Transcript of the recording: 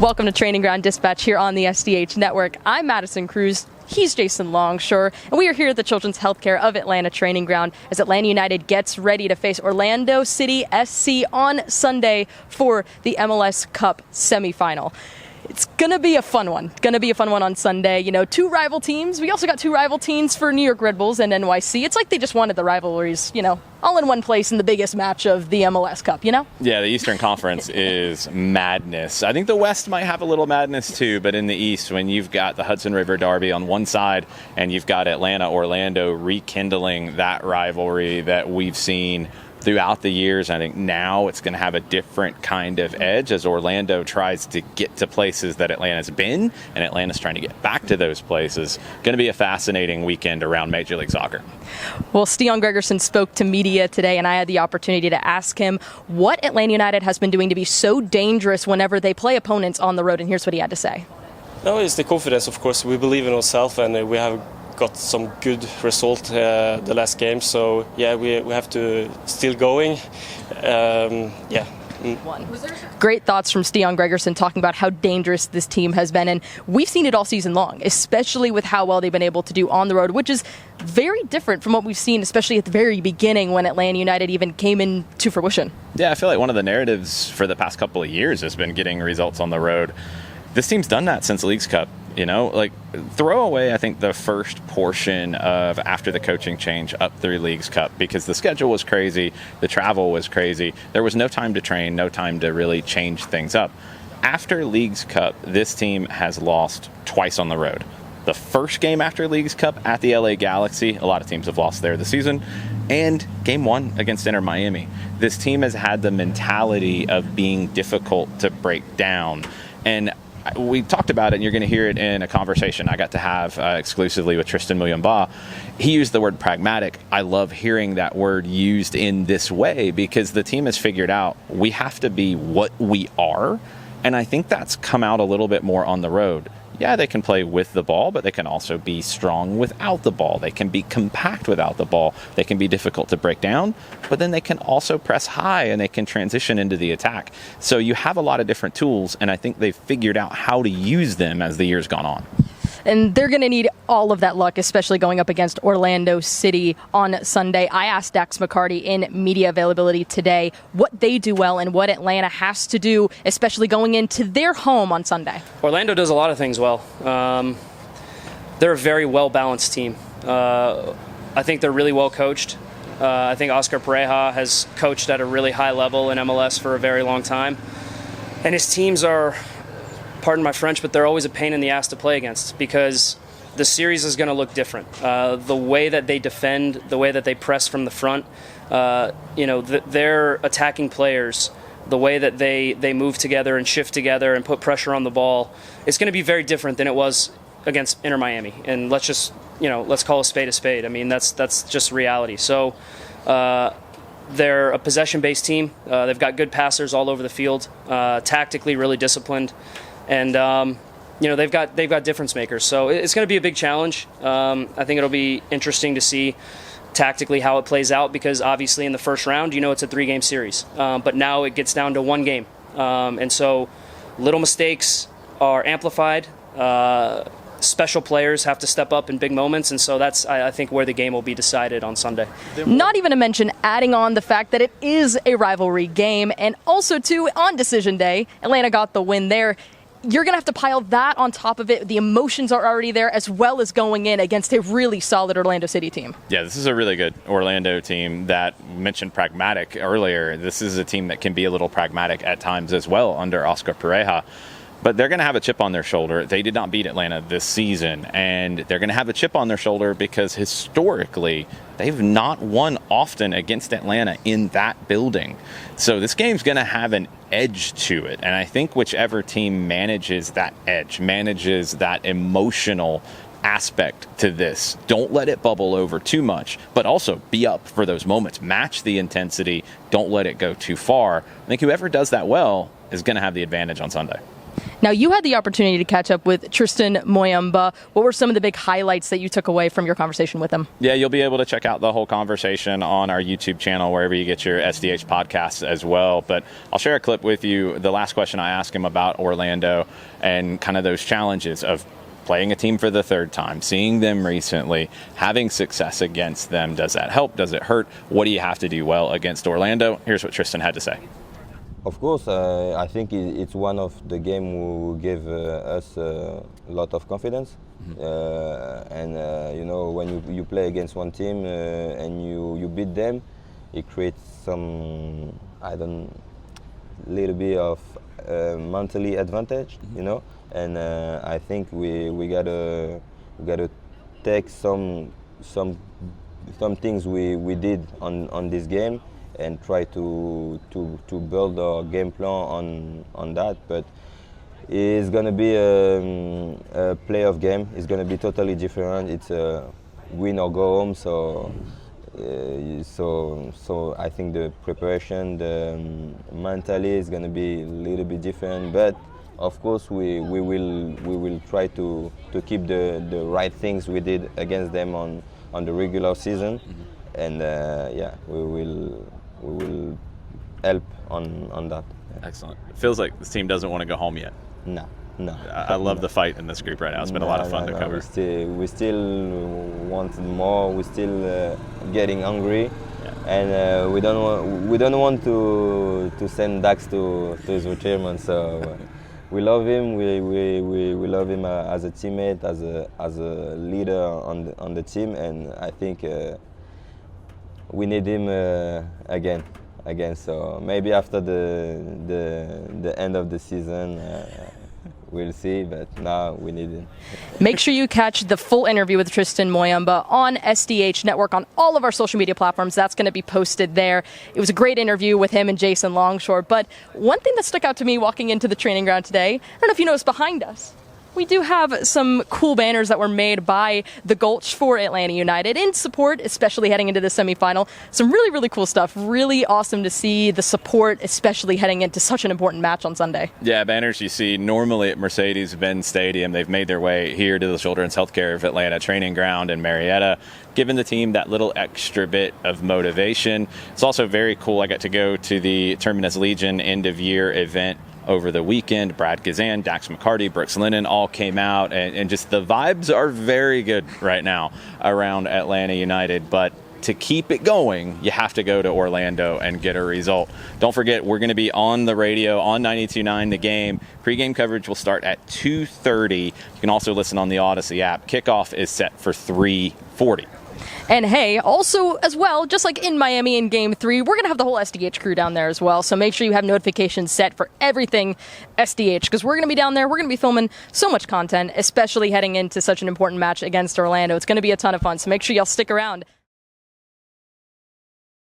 Welcome to Training Ground Dispatch here on the SDH Network. I'm Madison Cruz. He's Jason Longshore, and we are here at the Children's Healthcare of Atlanta Training Ground as Atlanta United gets ready to face Orlando City SC on Sunday for the MLS Cup semifinal. It's going to be a fun one. On Sunday. You know, two rival teams. We also got two rival teams for New York Red Bulls and NYC. It's like they just wanted the rivalries, all in one place in the biggest match of the MLS Cup, Yeah, the Eastern Conference is madness. I think the West might have a little madness too, but in the East, when you've got the Hudson River Derby on one side and you've got Atlanta-Orlando rekindling that rivalry that we've seen throughout the years, I think now it's going to have a different kind of edge as Orlando tries to get to places that Atlanta's been, and Atlanta's trying to get back to those places. Going to be a fascinating weekend around Major League Soccer. Well, Stian Gregersen spoke to media today, and I had the opportunity to ask him what Atlanta United has been doing to be so dangerous whenever they play opponents on the road, and here's what he had to say. No, it's the confidence, of course. We believe in ourselves, and we have got some good result the last game, so yeah, we have to still going. Great thoughts from Stian Gregersen talking about how dangerous this team has been, and we've seen it all season long, especially with how well they've been able to do on the road, which is very different from what we've seen, especially at the very beginning when Atlanta United even came into fruition. Yeah, I feel like one of the narratives for the past couple of years has been getting results on the road. This team's done that since Leagues Cup. Throw away, I think, the first portion of after the coaching change up through Leagues Cup, because the schedule was crazy, the travel was crazy. There was no time to train, no time to really change things up. After Leagues Cup, this team has lost twice on the road. The first game after Leagues Cup at the LA Galaxy, a lot of teams have lost there this season, and game one against Inter Miami. This team has had the mentality of being difficult to break down, and we talked about it, and you're going to hear it in a conversation I got to have exclusively with Tristan Muyumba. He used the word pragmatic. I love hearing that word used in this way because the team has figured out we have to be what we are, and I think that's come out a little bit more on the road. Yeah, they can play with the ball, but they can also be strong without the ball. They can be compact without the ball. They can be difficult to break down, but then they can also press high and they can transition into the attack. So you have a lot of different tools, and I think they've figured out how to use them as the year's gone on. And they're going to need all of that luck, especially going up against Orlando City on Sunday. I asked Dax McCarty in media availability today what they do well and what Atlanta has to do, especially going into their home on Sunday. Orlando does a lot of things well. They're a very well-balanced team. I think they're really well coached. I think Oscar Pareja has coached at a really high level in MLS for a very long time. And his teams are, pardon my French, but they're always a pain in the ass to play against because the series is going to look different. The way that they defend, the way that they press from the front, their attacking players, the way that they move together and shift together and put pressure on the ball, it's going to be very different than it was against Inter Miami. And let's call a spade. I mean, that's just reality. So they're a possession-based team. They've got good passers all over the field, tactically really disciplined. And they've got difference makers, so it's going to be a big challenge. I think it'll be interesting to see tactically how it plays out because obviously in the first round, it's a 3-game series, but now it gets down to 1 game, and so little mistakes are amplified. Special players have to step up in big moments, and so that's, I think, where the game will be decided on Sunday. Not even to mention adding on the fact that it is a rivalry game, and also, too, on decision day, Atlanta got the win there. You're going to have to pile that on top of it. The emotions are already there, as well as going in against a really solid Orlando City team. Yeah, this is a really good Orlando team that mentioned pragmatic earlier. This is a team that can be a little pragmatic at times as well under Oscar Pareja. But they're going to have a chip on their shoulder. They did not beat Atlanta this season, and they're going to have a chip on their shoulder because historically they've not won often against Atlanta in that building. So this game's going to have an edge to it, and I think whichever team manages that edge, manages that emotional aspect to this, don't let it bubble over too much, but also be up for those moments. Match the intensity. Don't let it go too far. I think whoever does that well is going to have the advantage on Sunday. Now, you had the opportunity to catch up with Tristan Muyumba. What were some of the big highlights that you took away from your conversation with him? Yeah, you'll be able to check out the whole conversation on our YouTube channel, wherever you get your SDH podcasts as well. But I'll share a clip with you. The last question I asked him about Orlando and kind of those challenges of playing a team for the third time, seeing them recently, having success against them. Does that help? Does it hurt? What do you have to do well against Orlando? Here's what Tristan had to say. Of course, I think it's one of the games who gave us a lot of confidence. And you know, when you play against one team and you beat them, it creates some little bit of mentally advantage, you know. And I think we gotta take some things we did on this game and try to build our game plan on that. But it's gonna be a playoff game. It's gonna be totally different. It's a win or go home. So I think the preparation, the mentally is gonna be a little bit different. But of course, we will try to keep the right things we did against them on the regular season, and yeah, we will help on that. Excellent. It feels like this team doesn't want to go home yet. No. I love the fight in this group right now. It's been a lot of fun to cover. We still want more. We're still getting hungry, and we don't want to send Dax to his retirement. So we love him. We love him as a teammate, as a leader on the team, and I think we need him again. So maybe after the end of the season. We'll see, but now we need it. Make sure you catch the full interview with Tristan Muyumba on SDH Network on all of our social media platforms. That's going to be posted there. It was a great interview with him and Jason Longshore. But one thing that stuck out to me walking into the training ground today, I don't know if you noticed behind us, we do have some cool banners that were made by the Gulch for Atlanta United in support, especially heading into the semifinal. Some really, really cool stuff. Really awesome to see the support, especially heading into such an important match on Sunday. Yeah, banners you see normally at Mercedes-Benz Stadium. They've made their way here to the Children's Healthcare of Atlanta training ground in Marietta, giving the team that little extra bit of motivation. It's also very cool. I got to go to the Terminus Legion end-of-year event over the weekend. Brad Gazan, Dax McCarty, Brooks Lennon all came out, and just the vibes are very good right now around Atlanta United. But to keep it going, you have to go to Orlando and get a result. Don't forget, we're going to be on the radio on 92.9 The Game. Pre-game coverage will start at 2:30. You can also listen on the Odyssey app. Kickoff is set for 3:40. And hey, also as well, just like in Miami in Game 3, we're going to have the whole SDH crew down there as well. So make sure you have notifications set for everything SDH, because we're going to be down there. We're going to be filming so much content, especially heading into such an important match against Orlando. It's going to be a ton of fun, so make sure y'all stick around.